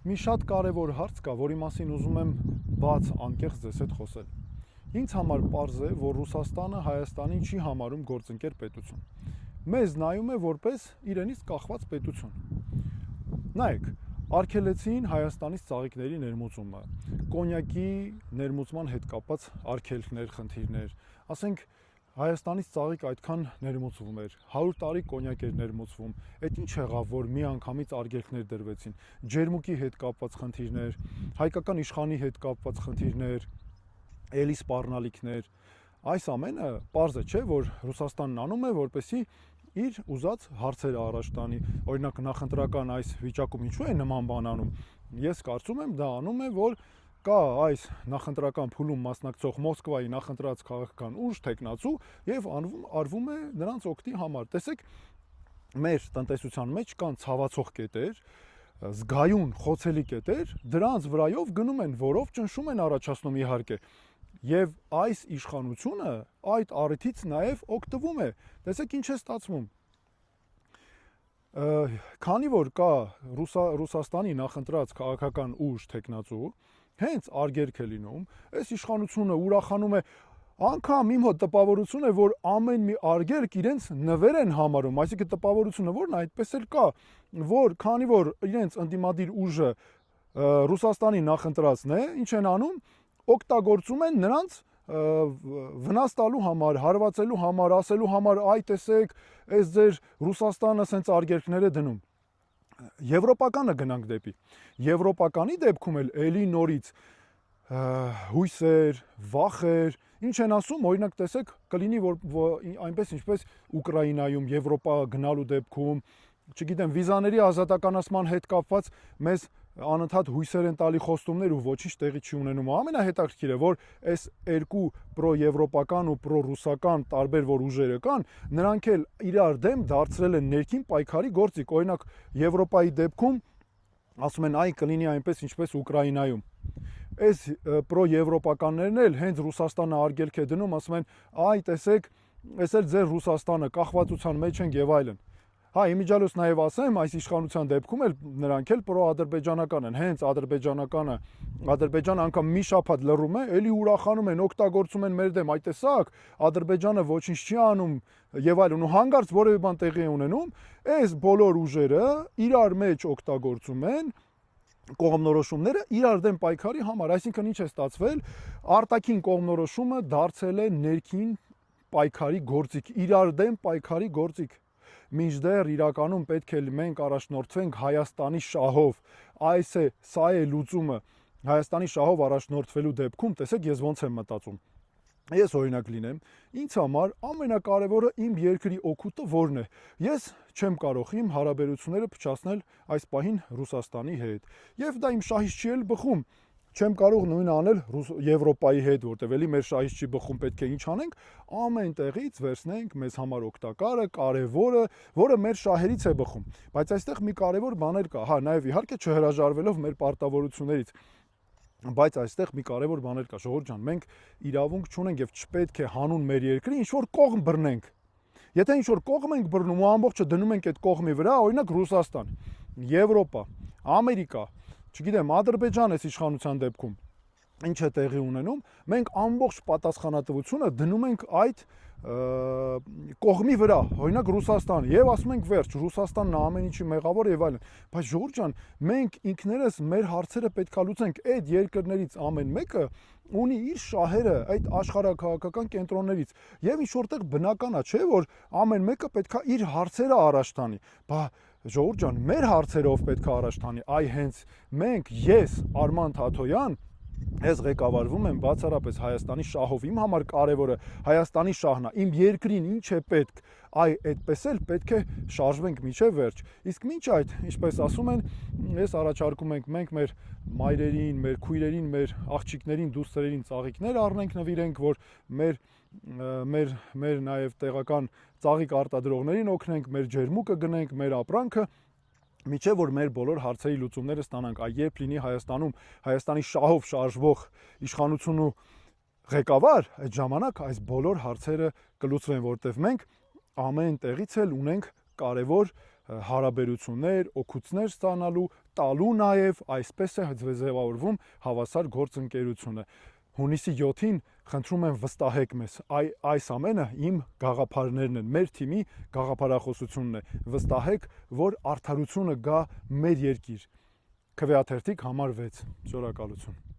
Մի շատ կարևոր հարց կա, որի մասին ուզում եմ բաց անկեղծ ձեզ հետ խոսել։ Ինձ համար պարզ է, որ Ռուսաստանը Հայաստանին չի համարում գործընկեր պետություն։ Մեզ նայում է որպես իրենից կախված պետություն։ Նայեք, արգելեցին Հայաստանից ծաղիկների ներմուծումը, կոնյակի ներմուծման հետ կապված արգելքներ, խնդիրներ, ասենք Հայաստանից ծաղիկ այդքան ներմուծվում էր, 100 տարի կոնյակ էր ներմուծվում, այդ ինչ եղավ, որ միանգամից արգելքներ դրվեցին, ջերմուկի հետ կապված խնդիրներ, հայկական իշխանի հետ կապված խնդիրներ, էլի սպառնալիքներ, այս ամենը պարզ է, չէ, որ Ռուսաստանն անում է, որպեսզի իր ուզած հարցերը առաջ տանի, օրինակ նախընտրական այս վիճակում ինչու է նման բան անում, ես կարծում եմ դա անում է, որ կա այս նախընտրական փուլում մասնակցող Մոսկվայի նախընտրած քաղաքական ուժ, տեխնացու եւ արվում է նրանց օգտի համար։ Տեսեք, մեր տնտեսության մեջ կան ցավացող կետեր, զգայուն խոցելի կետեր, դրանց վրայով գնում են, որով ճնշում են առաջացնում իհարկե։ Եվ այս իշխանությունը այդ առիթից նաեւ օգտվում է։ Տեսեք ինչ է ստացվում։ Քանի որ կա Ռուսաստանի նախընտրած քաղաքական ուժ, տեխնացու, հենց արգելք է լինում, այս իշխանությունը ուրախանում է, անգամ իմ հոտ տպավորություն է, որ ամեն մի արգելք իրենց նվեր են համարում, այսինքն տպավորությունը որն է, այդպես էլ կա, որ քանի որ իրենց ընդդիմադիր ուժը Ռուսաստանի նախընտրածն է, ինչ են անում, օգտագործում են նրանց վնաս տալու համար, հարվածելու համար, ասելու համար, այ տեսեք, այս ձեր Ռուսաստանը սենց արգելքներ է դնում։ Եվրոպականը գնանք դեպի։ Եվրոպականի դեպքում էլ էլի նորից հույսեր, վախեր, ինչ են ասում, օրինակ տեսեք, կլինի որ այնպես ինչպես Ուկրաինայում Եվրոպա գնալու դեպքում, չգիտեմ, վիզաների ազատականացման հետ կապված մեզ անընդհատ հույսեր են տալի խոստումներ ու ոչինչ տեղի չի ունենում։ Ամենահետաքրքիրը, որ այս երկու պրո-եվրոպական ու պրո-ռուսական տարբեր որ ուժերը կան, նրանք էլ իրար դեմ դարձրել են ներքին պայքարի գործիք։ Օրինակ Եվրոպայի դեպքում ասում են այ կլինի այնպես ինչպես Ուկրաինայում։ Այս պրո-եվրոպականներն էլ հենց Ռուսաստանը արգելք է դնում, ասում են այ տեսեք, այս էլ ձեր Ռուսաստանը կախվածության մեջ են եւ այլն։ Հա, իմիջիալոց նաև ասեմ, այս իշխանության դեպքում էլ նրանք էլ պրո-ադրբեջանական են, հենց ադրբեջանականը, Ադրբեջանը անգամ մի շաբաթ լռում է, էլի ուրախանում են, օգտագործում են մեր դեմ, այ տեսակ, Ադրբեջանը ոչինչ չի անում եւ այլն, ու հանկարծ որևէ բան տեղի է ունենում, այս բոլոր ուժերը իրար մեջ օգտագործում են կողմնորոշումները իրար դեմ պայքարի համար, այսինքն ինչ է ստացվել, արտաքին կողմնորոշումը դարձել է ներքին պայքարի գործիք, իրար դեմ պայքարի գործիք։ Մինչդեռ իրականում պետք է մենք առաջնորդվենք Հայաստանի շահով, սա է լուծումը, Հայաստանի շահով առաջնորդվելու դեպքում, տեսեք ես ոնց եմ մտածում, ես օրինակ լինեմ, ինձ համար ամենակարևորը իմ երկրի օգուտը որն է, ես չեմ կարող իմ հարաբերությունները փչացնել այս պահին Ռուսաստանի հետ, եւ դա իմ շահից չի էլ բխում, չեմ կարող նույնը անել Եվրոպայի հետ, որտեղ էլի մեր շահից չի բխում, պետք է ինչ անենք, ամեն տեղից վերցնենք մեզ համար օգտակարը, կարևորը, որը մեր շահերից է բխում։ Բայց այստեղ մի կարևոր բան էլ կա, հա, նաև իհարկե չհրաժարվելով մեր պարտավորություններից։ Բայց այստեղ մի կարևոր բան էլ կա, ժողովուրդ ջան, մենք իրավունք չունենք եւ չպետք է հանուն մեր երկրի ինչ որ կողմ բռնենք։ Եթե ինչ որ կողմ ենք բռնում ու ամբողջը դնում ենք այդ կողմի վրա, օրինակ Ռուսաստան, Եվրոպա, Ամերիկա, չգիտեմ, Ադրբեջան էս իշխանության դեպքում ինչ է տեղի ունենում, մենք ամբողջ պատասխանատվությունը դնում ենք այդ կողմի վրա, օրինակ Ռուսաստան, եւ ասում ենք վերջ, Ռուսաստանն ամեն ինչի մեղավոր եւ այլն, բայց ժողովուրդ ջան, մենք ինքներս մեր հարցերը պետքա լուծենք, այդ երկրներից ամեն մեկը ունի իր շահերը այդ աշխարհակաղակական կենտրոններից եւ ինչ որտեղ բնական է, չէ՞ որ ամեն մեկը պետքա իր հարցերը առաջ տանի, բա ժողովուրդ ջան, մեր հարցերը ով պետքա առաջ տանի, այ հենց մենք, ես, Արման Թաթոյան, ես ղեկավարվում եմ բացառապես Հայաստանի շահով, իմ համար կարևորը Հայաստանի շահն է, իմ երկրին ինչ է պետք, այ այդպես էլ պետք է շարժվենք մինչև վերջ։ Իսկ մինչ այդ, ինչպես ասում են, ես առաջարկում ենք մենք մեր մայրերին, մեր քույրերին, մեր աղջիկներին, դուստրերին ծաղիկներ առնենք, նվիրենք, որ մեր նաև տեղական ծաղիկ արտադրողներին օգնենք, մեր ջերմուկը գնենք, մեր ապրանքը Միջև որ մեր բոլոր հարցերի լուծումները ստանանք, այ երբ լինի Հայաստանում Հայաստանի շահով շարժվող իշխանություն ու ղեկավար, այդ ժամանակ այս բոլոր հարցերը կլուծվեն, որտեղ մենք ամեն տեղից էլ ունենք կարևոր հարաբերություններ, օգուտներ ստանալու, տալու նաև, այսպես է ձևավորվում հավասար գործընկերությունը։ Հունիսի 7-ին խնդրում եմ վստահեք մեզ, այս ամենը իմ գաղափարներն են, մեր թիմի գաղափարախոսությունն է։ Վստահեք, որ արդարությունը գա մեր երկիր։ Քվեաթերթիկ համար 6։ Շնորհակալություն։